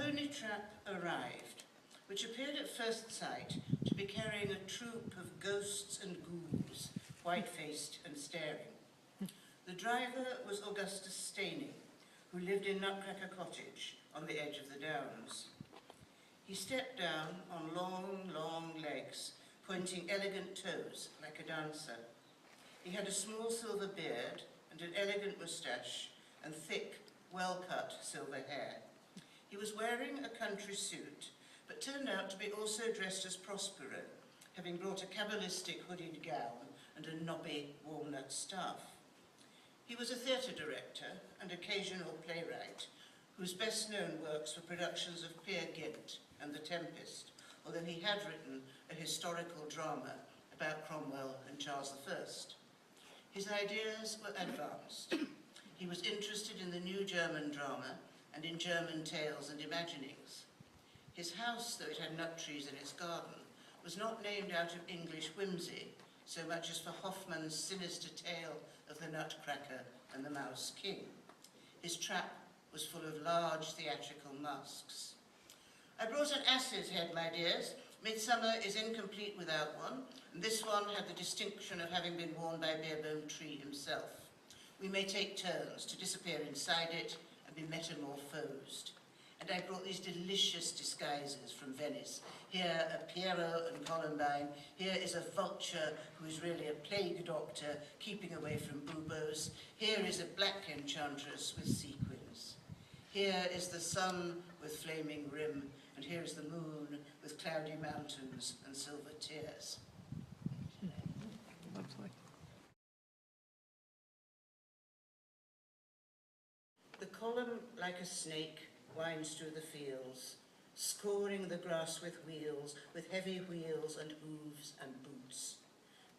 pony trap arrived, which appeared at first sight to be carrying a troop of ghosts and ghouls, white-faced and staring. The driver was Augustus Staney, who lived in Nutcracker Cottage on the edge of the Downs. He stepped down on long, long legs, pointing elegant toes like a dancer. He had a small silver beard and an elegant moustache and thick, well-cut silver hair. He was wearing a country suit, but turned out to be also dressed as Prospero, having brought a cabalistic hooded gown and a knobby walnut staff. He was a theatre director and occasional playwright, whose best-known works were productions of Peer Gynt and The Tempest, although he had written a historical drama about Cromwell and Charles I. His ideas were advanced. He was interested in the new German drama and in German tales and imaginings. His house, though it had nut trees in its garden, was not named out of English whimsy, so much as for Hoffmann's sinister tale of the Nutcracker and the Mouse King. His trap was full of large theatrical masks. I brought an ass's head, my dears. Midsummer is incomplete without one, and this one had the distinction of having been worn by Beerbone Tree himself. We may take turns to disappear inside it and be metamorphosed. And I brought these delicious disguises from Venice. Here a Piero and Columbine. Here is a vulture who is really a plague doctor keeping away from buboes. Here is a black enchantress with sequins. Here is the sun with flaming rim, and here is the moon with cloudy mountains and silver tears. Lovely. The column, like a snake, winds through the fields, scoring the grass with wheels, with heavy wheels and hooves and boots.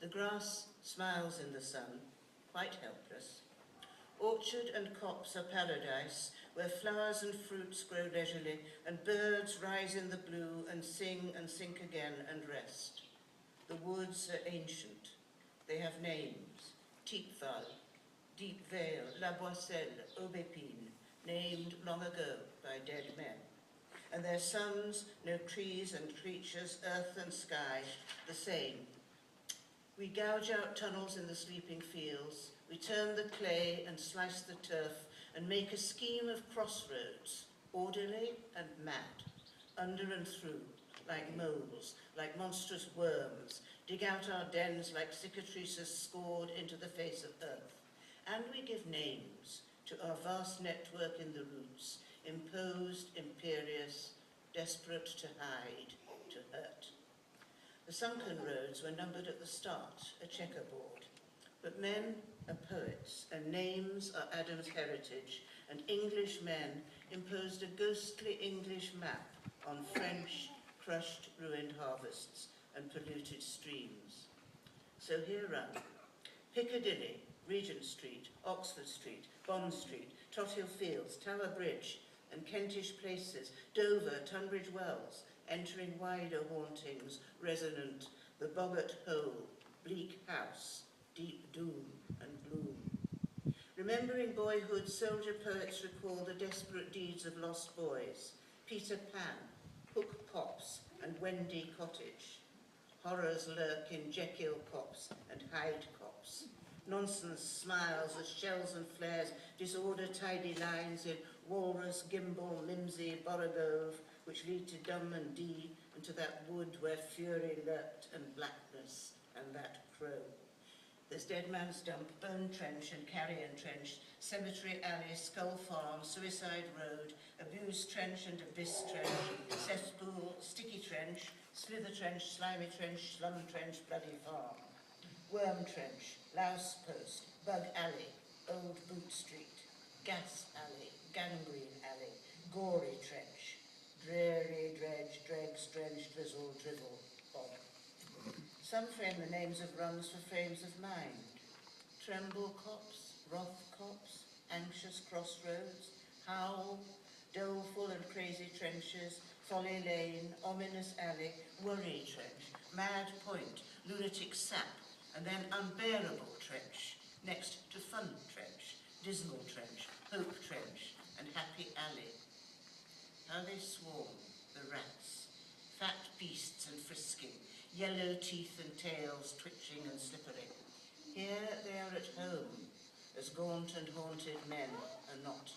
The grass smiles in the sun, quite helpless. Orchard and copse are paradise, where flowers and fruits grow leisurely, and birds rise in the blue and sink again and rest. The woods are ancient. They have names: Thiepval, Deep Vale, La Boisselle, Aubépine, named long ago by dead men. And their sons know trees and creatures, earth and sky, the same. We gouge out tunnels in the sleeping fields, we turn the clay and slice the turf and make a scheme of crossroads, orderly and mad, under and through, like moles, like monstrous worms, dig out our dens like cicatrices scored into the face of earth. And we give names to our vast network in the roots, imposed, imperious, desperate to hide, to hurt. The sunken roads were numbered at the start, a checkerboard. But men are poets, and names are Adam's heritage, and English men imposed a ghostly English map on French, crushed, ruined harvests and polluted streams. So here run Piccadilly, Regent Street, Oxford Street, Bond Street, Tothill Fields, Tower Bridge, and Kentish places, Dover, Tunbridge Wells, entering wider hauntings, resonant, the boggart hole, bleak house, deep doom and gloom. Remembering boyhood, soldier poets recall the desperate deeds of lost boys, Peter Pan, Hook Copse, and Wendy Cottage. Horrors lurk in Jekyll Copse and Hyde Copse. Nonsense smiles as shells and flares disorder tidy lines in Walrus, Gimble, Mimsy, Borough, which lead to Dum and Dee, and to that wood where fury lurked and blackness and that crow. There's Dead Man's Dump, Bone Trench and Carrion Trench, Cemetery Alley, Skull Farm, Suicide Road, Abuse Trench and Abyss Trench, Cesspool, Sticky Trench, Slither Trench, Slimy Trench, Slum Trench, Bloody Farm. Worm Trench, Louse Post, Bug Alley, Old Boot Street, Gas Alley, Gangrene Alley, Gory Trench, Dreary Dredge, Dregs, Drench, Drizzle, Drivel, Bog. Some frame the names of runs for frames of mind. Tremble Copse, Wrath Copse, Anxious Crossroads, Howl, Doleful and Crazy Trenches, Folly Lane, Ominous Alley, Worry Trench, Mad Point, Lunatic Sap, and then Unbearable Trench, next to Fun Trench, Dismal Trench, Hope Trench, and Happy Alley. how they swarm, the rats, fat beasts and frisking, yellow teeth and tails twitching and slippery. Here they are at home, as gaunt and haunted men are not.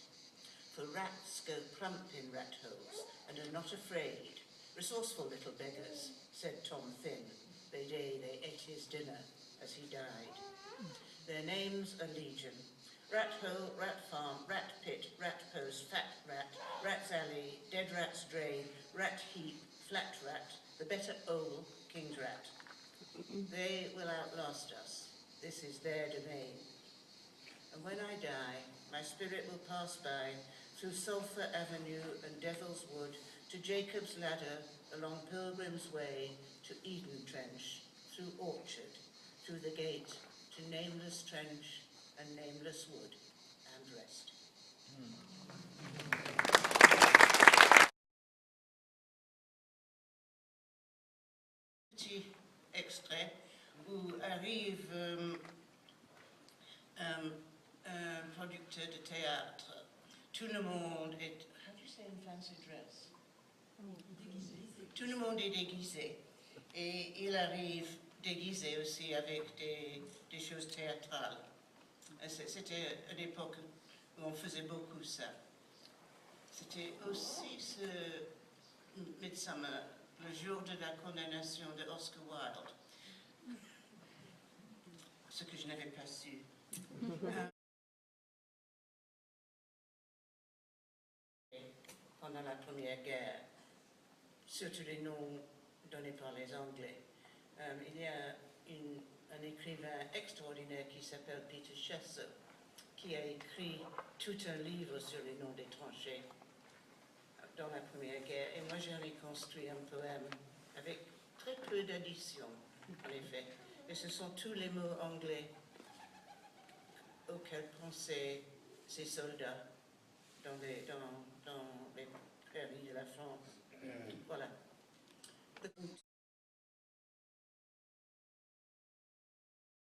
For rats go plump in rat holes and are not afraid. Resourceful little beggars, said Tom Thynne, the day they ate his dinner as he died. Their names are legion. Rat hole, rat farm, rat pit, rat post, fat rat, rat's alley, dead rat's drain, rat heap, flat rat, the better ole, king's rat. They will outlast us. This is their domain. And when I die, my spirit will pass by through Sulphur Avenue and Devil's Wood to Jacob's Ladder, along Pilgrim's Way to Eden Trench, through Orchard, through the gate to Nameless Trench and Nameless Wood, and rest. Petit extrait où arrive un producteur de théâtre. Tout le monde est, how do you say in fancy dress? Tout le monde est déguisé. Et il arrive déguisé aussi avec des choses théâtrales. C'était une époque où on faisait beaucoup ça. C'était aussi ce Midsummer, le jour de la condamnation de Oscar Wilde. Ce que je n'avais pas su. Pendant la Première Guerre, surtout les noms donnés par les Anglais. Il y a un écrivain extraordinaire qui s'appelle Peter Chesser, qui a écrit tout un livre sur les noms des tranchées dans la Première Guerre. Et moi, j'ai reconstruit un poème avec très peu d'additions, en effet. Et ce sont tous les mots anglais auxquels pensaient ces soldats dans les prairies de la France. Voilà.